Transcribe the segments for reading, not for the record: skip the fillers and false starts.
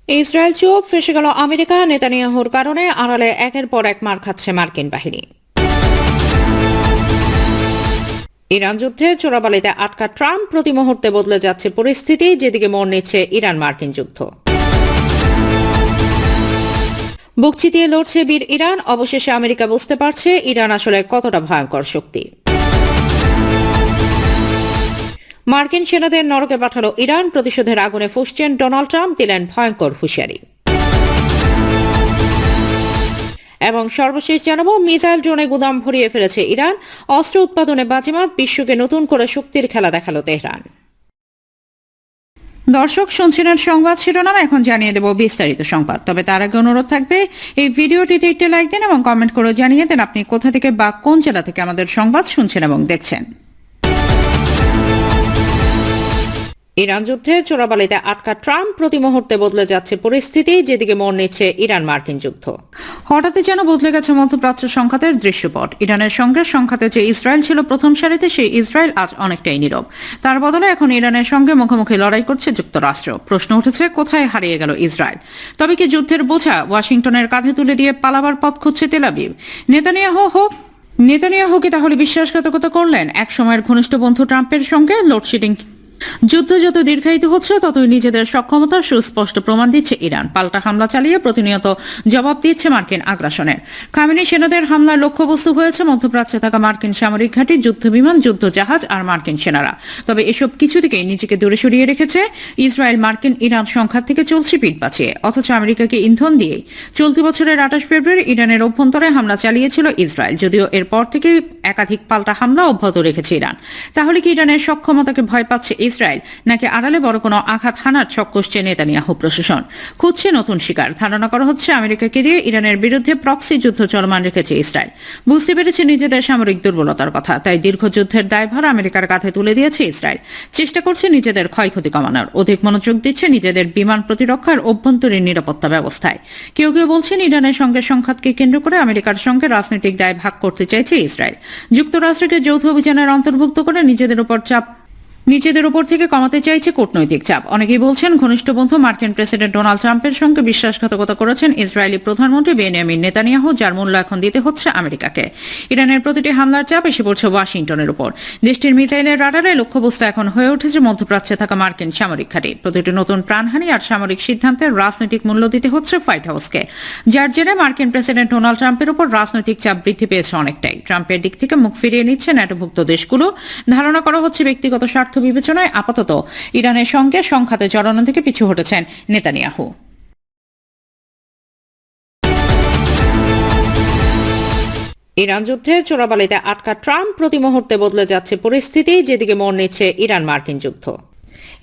Israel চুপ, ফেঁসে গেল আমেরিকা। নেতানিয়াহুর কারণে আড়ালে একের পর এক মার খাচ্ছে মার্কিন বাহিনী। ইরান যুদ্ধে চোরাবালিতে আটকা ট্রাম্প, প্রতি মুহূর্তে বদলে যাচ্ছে পরিস্থিতি, যেদিকে মোড় নিচ্ছে ইরান মার্কিন যুদ্ধ। বুক চিতিয়ে লড়ছে বীর ইরান, অবশেষে আমেরিকা বুঝতে পারছে ইরান আসলে কতটা ভয়ঙ্কর শক্তি। মার্কিন সেনাদের নরকে পাঠালো ইরান, প্রতিশোধের আগুনে ফুঁসছেন ডোনাল্ড ট্রাম্প, দিলেন ভয়ঙ্কর হুঁশিয়ারি। এবং সর্বশেষ জানাবো, মিসাইল ড্রোনে গুদাম ভরিয়ে ফেলেছে ইরান, অস্ত্র উৎপাদনে বাজিমাত, বিশ্বকে নতুন করে শক্তির খেলা দেখালো তেহরান। দর্শক শুনছিলেন সংবাদ শিরোনাম, এখন জানিয়ে দেব বিস্তারিত সংবাদ। তবে তার আগে অনুরোধ থাকবে এই ভিডিওটিতে একটি লাইক দিন এবং কমেন্ট করে জানিয়ে দেন আপনি কোথা থেকে বা কোন জেলা থেকে আমাদের সংবাদ শুনছেন এবং দেখছেন। ইরান যুদ্ধে চোরাবালিতে আটকা ট্রাম্প, প্রতি মুহূর্তে বদলে যাচ্ছে পরিস্থিতি, যেদিকে মোড় নিচ্ছে ইরান মার্কিন যুদ্ধ। হঠাৎই যেন বদলে গেছে মধ্যপ্রাচ্য সংঘাতের দৃশ্যপট। ইরানের সঙ্গে সংঘাতে যে ইসরায়েল ছিল প্রথম সারিতে, সেই ইসরায়েল আজ অনেকটাই নীরব। তার বদলে এখন ইরানের সঙ্গে মুখোমুখি লড়াই করছে যুক্তরাষ্ট্র। প্রশ্ন উঠেছে, কোথায় হারিয়ে গেল ইসরায়েল? তবে কি যুদ্ধের বোঝা ওয়াশিংটনের কাঁধে তুলে দিয়ে পালাবার পথ খুঁজছে তেল আবিব? নেতানিয়াহু কি তাহলে বিশ্বাসঘাতকতা করলেন এক সময়ের ঘনিষ্ঠ বন্ধু ট্রাম্পের সঙ্গে? লোডশেডিং যুদ্ধ যত দীর্ঘায়িত হচ্ছে, ততই নিজেদের সক্ষমতার সুস্পষ্ট প্রমাণ দিচ্ছে ইরান। পাল্টা হামলা চালিয়ে প্রতিনিয়ত জবাব দিচ্ছে মার্কিন আগ্রাসনের। খামেনি সেনাদের হামলার লক্ষ্যবস্তু হয়েছে মধ্যপ্রাচ্যে থাকা মার্কিন সামরিক ঘাঁটি, যুদ্ধবিমান, যুদ্ধজাহাজ আর মার্কিন সেনারা। তবে এসব কিছু থেকেই নিজেকে দূরে সরিয়ে রেখেছে ইসরায়েল। মার্কিন ইরান সংঘাত থেকে চলছে পিঠ বাঁচিয়ে, অথচ আমেরিকাকে ইন্ধন দিয়ে চলতি বছরের 28 ফেব্রুয়ারি ইরানের অভ্যন্তরে হামলা চালিয়েছিল ইসরায়েল। যদিও এরপর থেকে একাধিক পাল্টা হামলা অব্যাহত রেখেছে ইরান। তাহলে কি ইরানের সক্ষমতাকে ভয় পাচ্ছে ইসরায়েল, নাকি আড়ালে বড় কোনো আঘাত হানার ছক কষছে নেতানিয়াহু প্রশাসন? খুঁজছে নতুন শিকার। ধারণা করা হচ্ছে আমেরিকাকে দিয়ে ইরানের বিরুদ্ধে প্রক্সি যুদ্ধ চলমান রেখেছে ইসরায়েল। বুঝতে পেরেছে নিজেদের সামরিক দুর্বলতার কথা, তাই দীর্ঘ যুদ্ধের দায়ভার আমেরিকার কাঁধে তুলে দিয়েছে ইসরায়েল। চেষ্টা করছে নিজেদের ক্ষয়ক্ষতি কমানোর, অধিক মনোযোগ দিচ্ছে নিজেদের বিমান প্রতিরক্ষার অভ্যন্তরীণ নিরাপত্তা ব্যবস্থায়। কেউ কেউ বলছেন ইরানের সঙ্গে সংঘাতকে কেন্দ্র করে আমেরিকার সঙ্গে রাজনৈতিক দায় ভাগ করতে চাইছে ইসরায়েল। যুক্তরাষ্ট্রকে যৌথ অভিযানের অন্তর্ভুক্ত করে নিজেদের উপর থেকে কমাতে চাইছে কূটনৈতিক চাপ। অনেকেই বলছেন ঘনিষ্ঠ বন্ধু মার্কিন প্রেসিডেন্ট ডোনাল্ড ট্রাম্পের সঙ্গে বিশ্বাসঘাতকতা করেছেন ইসরায়েলি প্রধানমন্ত্রী বেনিয়ামিন নেতানিয়াহু, যার মূল্য এখন দিতে হচ্ছে আমেরিকাকে। ইরানের প্রতিটি হামলার চাপ এসে পড়ছে ওয়াশিংটনের উপর। দেশটির মিসাইলের রাডারে লক্ষ্যবস্তু এখন হয়ে উঠেছে মধ্যপ্রাচ্যে থাকা মার্কিন সামরিক ঘাঁটি। প্রতিটি নতুন প্রাণহানি আর সামরিক সিদ্ধান্তের রাজনৈতিক মূল্য দিতে হচ্ছে হোয়াইট হাউসকে, যার জেরে মার্কিন প্রেসিডেন্ট ডোনাল্ড ট্রাম্পের উপর রাজনৈতিক চাপ বৃদ্ধি পেয়েছে অনেকটাই। ট্রাম্পের দিক থেকে মুখ ফিরিয়ে নিচ্ছে ন্যাটোভুক্ত দেশগুলো। ধারণা করা হচ্ছে ব্যক্তিগত স্বার্থ বিবেচনায় আপাতত ইরানের সঙ্গে সংঘাতে জড়ানো থেকে পিছু হটেছেন নেতানিয়াহু। ইরান যুদ্ধে চোরাবালিতে আটকা ট্রাম্প, প্রতি মুহূর্তে বদলে যাচ্ছে পরিস্থিতি, যেদিকে মোড় নিচ্ছে ইরান মার্কিন যুদ্ধ।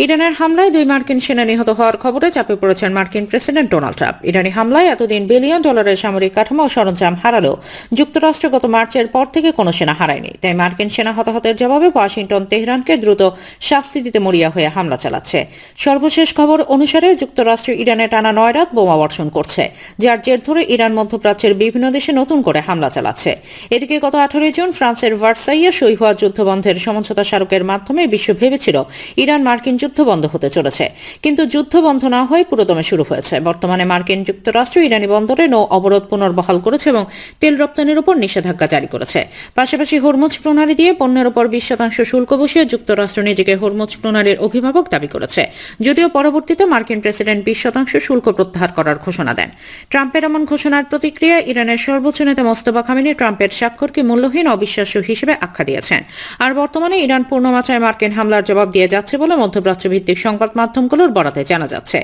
ইরানের হামলায় 2 মার্কিন সেনা নিহত হওয়ার খবরে চাপে পড়েছেন মার্কিন প্রেসিডেন্ট ডোনাল্ড ট্রাম্প। ইরানি হামলায় এতদিন বিলিয়ন ডলারের সামরিক কাঠামো ও সরঞ্জাম হারালেও যুক্তরাষ্ট্র গত মার্চের পর থেকে কোনো সেনা হারায়নি। তাই মার্কিন সেনা হতাহতের জবাবে ওয়াশিংটন তেহরানকে দ্রুত শাস্তি দিতে মরিয়া হয়ে হামলা চালাচ্ছে। সর্বশেষ খবর অনুসারে যুক্তরাষ্ট্র ইরানে টানা 9 রাত বোমা বর্ষণ করছে, যার জের ধরে ইরান মধ্যপ্রাচ্যের বিভিন্ন দেশে নতুন করে হামলা চালাচ্ছে। এদিকে গত 18 জুন ফ্রান্সের ভার্সাইয়ে সই হওয়া যুদ্ধবন্ধের সমঝোতা স্মারকের মাধ্যমে বিশ্ব ভেবেছিল ইরান মার্কিন যুদ্ধ বন্ধ হতে চলেছে, কিন্তু যুদ্ধ বন্ধ না হয়ে পুরোদমে শুরু হয়েছে। বর্তমানে মার্কিন যুক্তরাষ্ট্র ইরানি বন্দরে নৌ অবরোধ পুনর্বহাল করেছে এবং তেল রপ্তানির উপর নিষেধাজ্ঞা জারি করেছে। পাশাপাশি হরমুজ প্রণালী দিয়ে পণ্যের উপর 20% শুল্ক বসিয়ে যুক্তরাষ্ট্র নিজেকে হরমুজ প্রণালীর অভিভাবক দাবি করেছে, যদিও পরবর্তীতে মার্কিন প্রেসিডেন্ট 20% শুল্ক প্রত্যাহার করার ঘোষণা দেন। ট্রাম্পের এমন ঘোষণার প্রতিক্রিয়া ইরানের সর্বোচ্চ নেতা মোস্তফা খামেনি ট্রাম্পের স্বাক্ষরকে মূল্যহীন, অবিশ্বাস্য হিসেবে আখ্যা দিয়েছেন। আর বর্তমানে ইরান পূর্ণমাত্রায় মার্কিন হামলার জবাব দিয়ে যাচ্ছে বলে মধ্যপ্রাচ্য ভিত্তিক সংবাদ মাধ্যমগুলোর বরাতে জানা যাচ্ছে।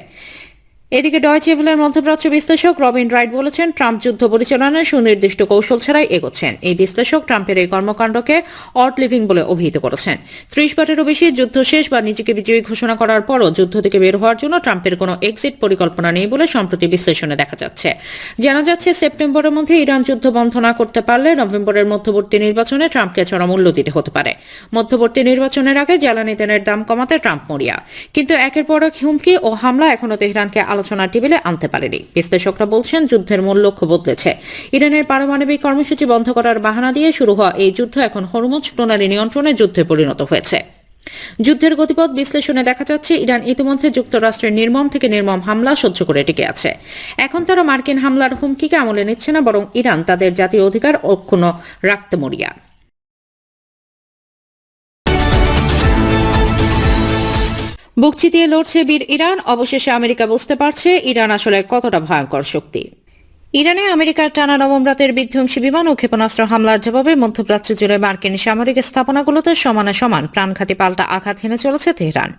এদিকে ডয়চে ভেলের মধ্যপ্রাচ্য বিশ্লেষক রবিন রাইট বলেছেন, ট্রাম্প যুদ্ধ পরিচালনায় সুনির্দিষ্ট কৌশল ছাড়াই এগোচ্ছেন। এই বিশ্লেষক ট্রাম্পের এই কর্মকাণ্ডকে অড লিভিং বলে অভিহিত করেছেন। 30 বারেরও বেশি যুদ্ধ শেষ বা নিজেকে বিজয়ী ঘোষণা করার পরও যুদ্ধ থেকে বের হওয়ার জন্য ট্রাম্পের কোনো এক্সিট পরিকল্পনা নেই বলে সম্প্রতি বিশ্লেষণে দেখা যাচ্ছে। জানা যাচ্ছে, সেপ্টেম্বরের মধ্যে ইরান যুদ্ধ বন্ধ না করতে পারলে নভেম্বরের মধ্যবর্তী নির্বাচনে ট্রাম্পকে চড়া মূল্য দিতে হতে পারে। মধ্যবর্তী নির্বাচনের আগে জ্বালানি তেলের দাম কমাতে ট্রাম্প মরিয়া, কিন্তু একের পর এক হুমকি ও হামলা এখনো তেহরানকে আলোচনার টেবিলে আনতে পারেনি। বিশ্লেষকরা বলছেন, যুদ্ধের মূল লক্ষ্য বদলেছে। ইরানের পারমাণবিক কর্মসূচি বন্ধ করার বাহানা দিয়ে শুরু হওয়া এই যুদ্ধ এখন হরমুজ প্রণালী নিয়ন্ত্রণে যুদ্ধে পরিণত হয়েছে। যুদ্ধের গতিপথ বিশ্লেষণে দেখা যাচ্ছে ইরান ইতিমধ্যে যুক্তরাষ্ট্রের নির্মম থেকে নির্মম হামলা সহ্য করে টিকে আছে। এখন তারা মার্কিন হামলার হুমকিকে আমলে নিচ্ছে না, বরং ইরান তাদের জাতীয় অধিকার অক্ষুণ্ণ রাখতে মরিয়া। বুক চিতিয়ে লড়ছে বীর ইরান, অবশেষে আমেরিকা বুঝতে পারছে ইরান আসলে কতটা ভয়ঙ্কর শক্তি। ইরানে আমেরিকার টানা নবম রাতের বিধ্বংসী বিমান ও ক্ষেপণাস্ত্র হামলার জবাবে মধ্যপ্রাচ্য জুড়ে মার্কিন সামরিক স্থাপনাগুলোতে সমানে সমান প্রাণঘাতী পাল্টা আঘাত হেনে চলেছে তেহরান।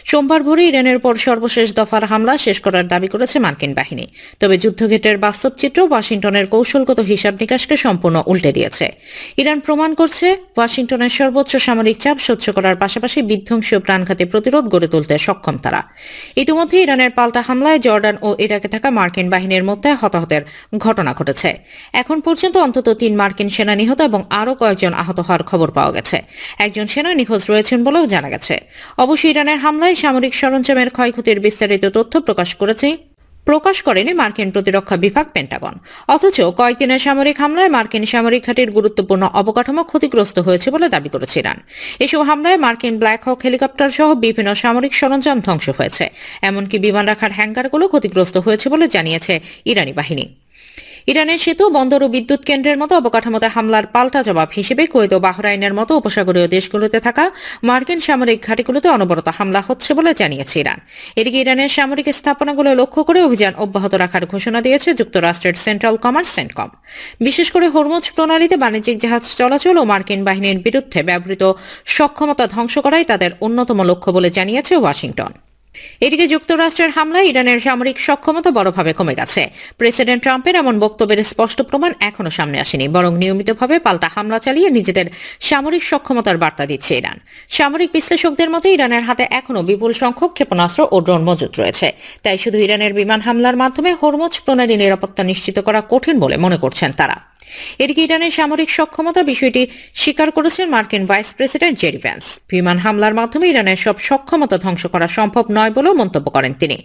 সোমবার ভোরে ইরানের উপর সর্বশেষ দফার হামলা শেষ করার দাবি করেছে মার্কিন বাহিনী। তবে যুদ্ধক্ষেত্রের বাস্তব চিত্র ওয়াশিংটনের কৌশলগত হিসাব নিকাশকে সম্পূর্ণ উল্টে দিয়েছে। ইরান প্রমাণ করছে ওয়াশিংটনের সর্বোচ্চ সামরিক চাপ সহ্য করার পাশাপাশি বিধ্বংসী ও প্রাণঘাতী প্রতিরোধ গড়ে তুলতে সক্ষম তারা। ইতিমধ্যে ইরানের পাল্টা হামলায় জর্ডান ও ইরাকে থাকা মার্কিন বাহিনীর মধ্যে হতাহতের ঘটনা ঘটেছে। এখন পর্যন্ত অন্তত 3 মার্কিন সেনা নিহত এবং আরও কয়েকজন আহত হওয়ার খবর পাওয়া গেছে। একজন সেনা নিখোঁজ রয়েছেন বলেও জানা গেছে। অবশ্য ইরানের হামলায় সামরিক সরঞ্জামের ক্ষয়ক্ষতির বিস্তারিত তথ্য প্রকাশ করেনি মার্কিন প্রতিরক্ষা বিভাগ পেন্টাগন। অথচ কয়েকদিনের সামরিক হামলায় মার্কিন সামরিক ঘাঁটির গুরুত্বপূর্ণ অবকাঠামো ক্ষতিগ্রস্ত হয়েছে বলে দাবি করেছে ইরান। এসব হামলায় মার্কিন ব্ল্যাক হক হেলিকপ্টার সহ বিভিন্ন সামরিক সরঞ্জাম ধ্বংস হয়েছে, এমনকি বিমান রাখার হ্যাঙ্গারগুলো ক্ষতিগ্রস্ত হয়েছে বলে জানিয়েছে ইরানি বাহিনী। ইরানের সেতু, বন্দর ও বিদ্যুৎ কেন্দ্রের মতো অবকাঠামোতে হামলার পাল্টা জবাব হিসেবে কুয়েত ও বাহরাইনের মতো উপসাগরীয় দেশগুলোতে থাকা মার্কিন সামরিক ঘাঁটিগুলোতে অনবরত হামলা হচ্ছে বলে জানিয়েছে ইরান। এদিকে ইরানের সামরিক স্থাপনাগুলো লক্ষ্য করে অভিযান অব্যাহত রাখার ঘোষণা দিয়েছে যুক্তরাষ্ট্রের সেন্ট্রাল কমান্ড সেন্টকম। বিশেষ করে হরমুজ প্রণালীতে বাণিজ্যিক জাহাজ চলাচল ও মার্কিন বাহিনীর বিরুদ্ধে ব্যবহৃত সক্ষমতা ধ্বংস করাই তাদের অন্যতম লক্ষ্য বলে জানিয়েছে ওয়াশিংটন। এদিকে যুক্তরাষ্ট্রের হামলায় ইরানের সামরিক সক্ষমতা বড়ভাবে কমে গেছে। প্রেসিডেন্ট ট্রাম্পের এমন বক্তব্যের স্পষ্ট প্রমাণ এখনো সামনে আসেনি, বরং নিয়মিতভাবে পাল্টা হামলা চালিয়ে নিজেদের সামরিক সক্ষমতার বার্তা দিচ্ছে ইরান। সামরিক বিশ্লেষকদের মতে ইরানের হাতে এখনো বিপুল সংখ্যক ক্ষেপণাস্ত্র ও ড্রোন মজুত রয়েছে। তাই শুধু ইরানের বিমান হামলার মাধ্যমে হরমুজ প্রণালী নিরাপত্তা নিশ্চিত করা কঠিন বলে মনে করছেন তারা। এদিকে ইরানের সামরিক সক্ষমতা বিষয়টি স্বীকার করেছেন মার্কিন ভাইস প্রেসিডেন্ট জেডি ভ্যান্স। বিমান হামলার মাধ্যমে ইরানের সব সক্ষমতা ধ্বংস করা সম্ভব নয় বলেও মন্তব্য করেন তিনি।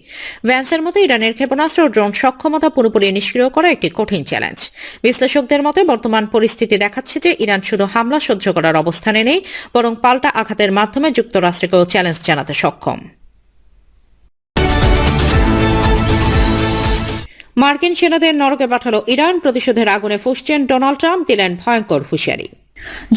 ভ্যান্সের মতে ইরানের ক্ষেপণাস্ত্র ও ড্রোন সক্ষমতা পুরোপুরি নিষ্ক্রিয় করা একটি কঠিন চ্যালেঞ্জ। বিশ্লেষকদের মতে বর্তমান পরিস্থিতি দেখাচ্ছে যে ইরান শুধু হামলা সহ্য করার অবস্থানে নেই, বরং পাল্টা আঘাতের মাধ্যমে যুক্তরাষ্ট্রকেও চ্যালেঞ্জ জানাতে সক্ষম। মার্কিন সেনাদের নরকে পাঠালো ইরান, প্রতিশোধের আগুনে ফুঁসছেন ডোনাল্ড ট্রাম্প, দিলেন ভয়ঙ্কর হুঁশিয়ারি।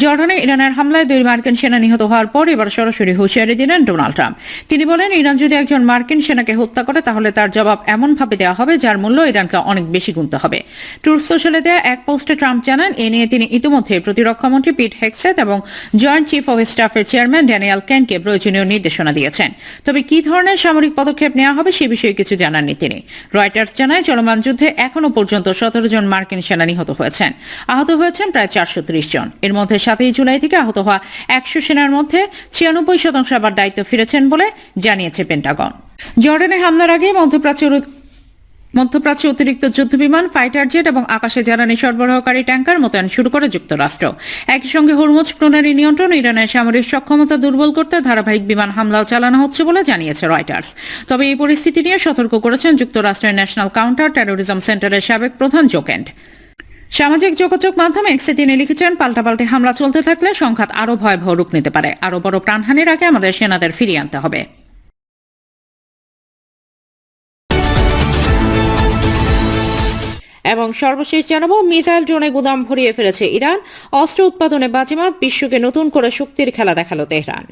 জর্ডানে ইরানের হামলায় 2 মার্কিন সেনা নিহত হওয়ার পর এবার সরাসরি হুঁশিয়ারি দিলেন ডোনাল্ড ট্রাম্প। তিনি বলেন, ইরান যদি একজন মার্কিন সেনাকে হত্যা করে তাহলে তার জবাব এমনভাবে দেওয়া হবে যার মূল্য ইরানকে অনেক বেশি গুনতে হবে। ট্রুথ সোশ্যালে দেওয়া এক পোস্টে ট্রাম্প জানান, এ নিয়ে তিনি ইতিমধ্যে প্রতিরক্ষামন্ত্রী পিট হেগসেথ এবং জয়েন্ট চিফ অব স্টাফের চেয়ারম্যান ড্যানিয়েল কেনকে প্রয়োজনীয় নির্দেশনা দিয়েছেন। তবে কি ধরনের সামরিক পদক্ষেপ নেওয়া হবে সে বিষয়ে কিছু জানাননি তিনি। রয়টার্স জানায়, চলমান যুদ্ধে এখনো পর্যন্ত 17 জন মার্কিন সেনা নিহত হয়েছেন। আহত হয়েছেন প্রায় 430 জন। এর মধ্যে 7 জুলাই থেকে আহত হওয়া 100 সেনার মধ্যে 96% আবার দায়িত্ব ফিরেছেন বলে জানিয়েছে পেন্টাগন। জর্ডানে হামলার আগে মধ্যপ্রাচ্যে অতিরিক্ত যুদ্ধবিমান, ফাইটার জেট এবং আকাশে জ্বালানি সরবরাহকারী ট্যাঙ্কার মোতায়েন শুরু করে যুক্তরাষ্ট্র। একই সঙ্গে হরমুজ প্রণালী নিয়ন্ত্রণ ইরানের সামরিক সক্ষমতা দুর্বল করতে ধারাবাহিক বিমান হামলাও চালানো হচ্ছে বলে জানিয়েছে রয়টার্স। তবে এই পরিস্থিতি নিয়ে সতর্ক করেছেন যুক্তরাষ্ট্রের ন্যাশনাল কাউন্টার টেরোরিজম সেন্টারের সাবেক প্রধান জো কেন্ট। সামাজিক যোগাযোগ মাধ্যমে এক্সে তিনি লিখেছেন, পাল্টাপাল্টি হামলা চলতে থাকলে সংঘাত আরও ভয়াবহ রূপ নিতে পারে। আরও বড় প্রাণহানির আগে আমাদের সেনাদের ফিরিয়ে আনতে হবে। এবং সর্বশেষ জানাবো, মিসাইল ড্রোনে গুদাম ভরিয়ে ফেলেছে ইরান, অস্ত্র উৎপাদনে বাজিমাত, বিশ্বকে নতুন করে শক্তির খেলা দেখালো তেহরান।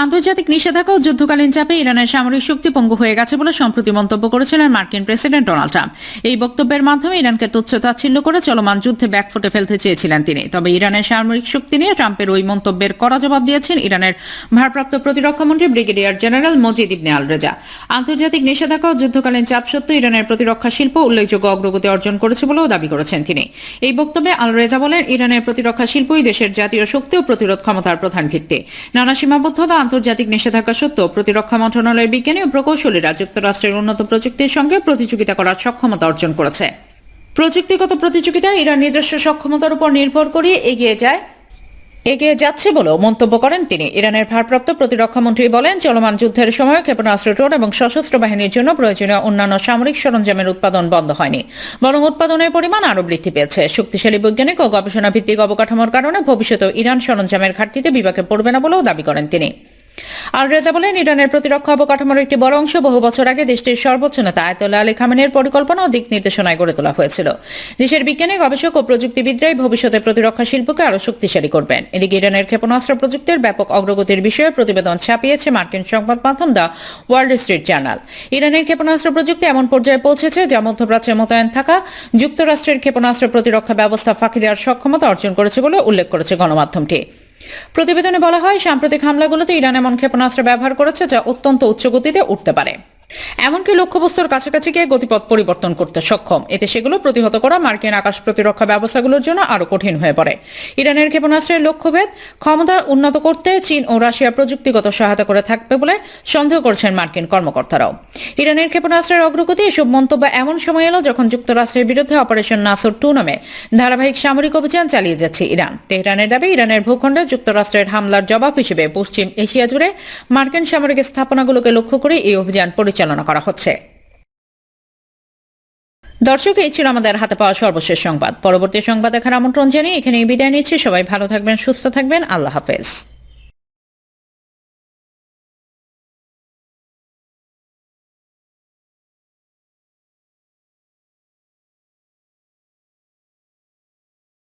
আন্তর্জাতিক নিষেধাজ্ঞা ও যুদ্ধকালীন চাপে ইরানের সামরিক শক্তি পঙ্গু হয়ে গেছে বলে সম্প্রতি মন্তব্য করেছিলেন মার্কিন প্রেসিডেন্ট ডোনাল্ড ট্রাম্প। এই বক্তব্যের মাধ্যমে ইরানকে তুচ্ছ-তাচ্ছিল্য করে চলমান যুদ্ধে ব্যাকফুটে ফেলতে চেয়েছিলেন তিনি। তবে ইরানের সামরিক শক্তি নিয়ে ট্রাম্পের ওই মন্তব্যের কড়া জবাব দিয়েছেন ইরানের ভারপ্রাপ্ত প্রতিরক্ষামন্ত্রী ব্রিগেডিয়ার জেনারেল মজিদ ইবনে আল রেজা। আন্তর্জাতিক নিষেধাজ্ঞা ও যুদ্ধকালীন চাপ সত্ত্বেও ইরানের প্রতিরক্ষা শিল্প উল্লেখযোগ্য অগ্রগতি অর্জন করেছে বলেও দাবি করেছেন তিনি। এই বক্তব্যে আল রেজা বলেন, ইরানের প্রতিরক্ষা শিল্পই দেশের জাতীয় শক্তি ও প্রতিরোধ ক্ষমতার প্রধান ভিত্তি। নানা সীমাবদ্ধতা, আন্তর্জাতিক নিষেধাজ্ঞা সত্ত্বেও প্রতিরক্ষা মন্ত্রণালয়ের বিজ্ঞানী ও প্রকৌশলীরা যুক্তরাষ্ট্রের উন্নত প্রযুক্তির সঙ্গে প্রতিযোগিতা করার সক্ষমতা অর্জন করেছে। প্রযুক্তিগত প্রতিযোগিতায় ইরান নিজস্ব সক্ষমতার উপর নির্ভর করে এগিয়ে যাচ্ছে বলেও মন্তব্য করেন তিনি। ইরানের ভারপ্রাপ্ত প্রতিরক্ষামন্ত্রী বলেন, চলমান যুদ্ধের সময় ক্ষেপণাস্ত্র, ড্রোন এবং সশস্ত্র বাহিনীর জন্য প্রয়োজনীয় অন্যান্য সামরিক সরঞ্জামের উৎপাদন বন্ধ হয়নি, বরং উৎপাদনের পরিমাণ আরও বৃদ্ধি পেয়েছে। শক্তিশালী বৈজ্ঞানিক ও গবেষণা ভিত্তিক অবকাঠামোর কারণে ভবিষ্যতেও ইরান সরঞ্জামের ঘাটতিতে বিপাকে পড়বে না বলেও দাবি করেন তিনি। আল রেজা বলেন, ইরানের প্রতিরক্ষা অবকাঠামোর একটি বড় অংশ বহু বছর আগে দেশটির সর্বোচ্চ নেতা আয়াতোল্লাহ আলী খামেনির পরিকল্পনা ও দিক নির্দেশনায় গড়ে তোলা হয়েছিল। দেশের বিজ্ঞানী, গবেষক ও প্রযুক্তিবিদরাই ভবিষ্যতে প্রতিরক্ষা শিল্পকে আরও শক্তিশালী করবেন। এদিকে ইরানের ক্ষেপণাস্ত্র প্রযুক্তির ব্যাপক অগ্রগতির বিষয়ে প্রতিবেদন ছাপিয়েছে মার্কিন সংবাদ মাধ্যম দ্য ওয়াল স্ট্রিট জার্নাল। ইরানের ক্ষেপণাস্ত্র প্রযুক্তি এমন পর্যায়ে পৌঁছেছে যা মধ্যপ্রাচ্যে মোতায়েন থাকা যুক্তরাষ্ট্রের ক্ষেপণাস্ত্র প্রতিরক্ষা ব্যবস্থা ফাঁকি দেওয়ার সক্ষমতা অর্জন করেছে বলে উল্লেখ করেছে গণমাধ্যমটি। প্রতিবেদনে বলা হয়, সাম্প্রতিক হামলাগুলোতে ইরান এমন ক্ষেপণাস্ত্র ব্যবহার করেছে যা অত্যন্ত উচ্চ গতিতে উঠতে পারে, এমনকি লক্ষ্যবস্তুর কাছাকাছি গিয়ে গতিপথ পরিবর্তন করতে সক্ষম। এতে সেগুলো প্রতিহত করা মার্কিন আকাশ প্রতিরক্ষা ব্যবস্থাগুলোর জন্য আরও কঠিন হয়ে পড়ে। ইরানের ক্ষেপণাস্ত্রের লক্ষ্যভেদ ক্ষমতা উন্নত করতে চীন ও রাশিয়া প্রযুক্তিগত সহায়তা করে থাকবে বলে সন্দেহ করছেন মার্কিন কর্মকর্তারাও। ইরানের ক্ষেপণাস্ত্রের অগ্রগতি এসব মন্তব্য এমন সময় এলো যখন যুক্তরাষ্ট্রের বিরুদ্ধে অপারেশন নাসর 2 নামে ধারাবাহিক সামরিক অভিযান চালিয়ে যাচ্ছে ইরান। তেহরানের দাবি, ইরানের ভূখণ্ডে যুক্তরাষ্ট্রের হামলার জবাব হিসেবে পশ্চিম এশিয়া জুড়ে মার্কিন সামরিক স্থাপনাগুলোকে লক্ষ্য করে এই অভিযান পরিচালনা করা হচ্ছে। দর্শক, এই ছিল আমাদের হাতে পাওয়া সর্বশেষ সংবাদ। পরবর্তী সংবাদ দেখার আমন্ত্রণ জানিয়ে এখানেই বিদায় নিচ্ছি। সবাই ভালো থাকবেন, সুস্থ থাকবেন। আল্লাহ হাফেজ।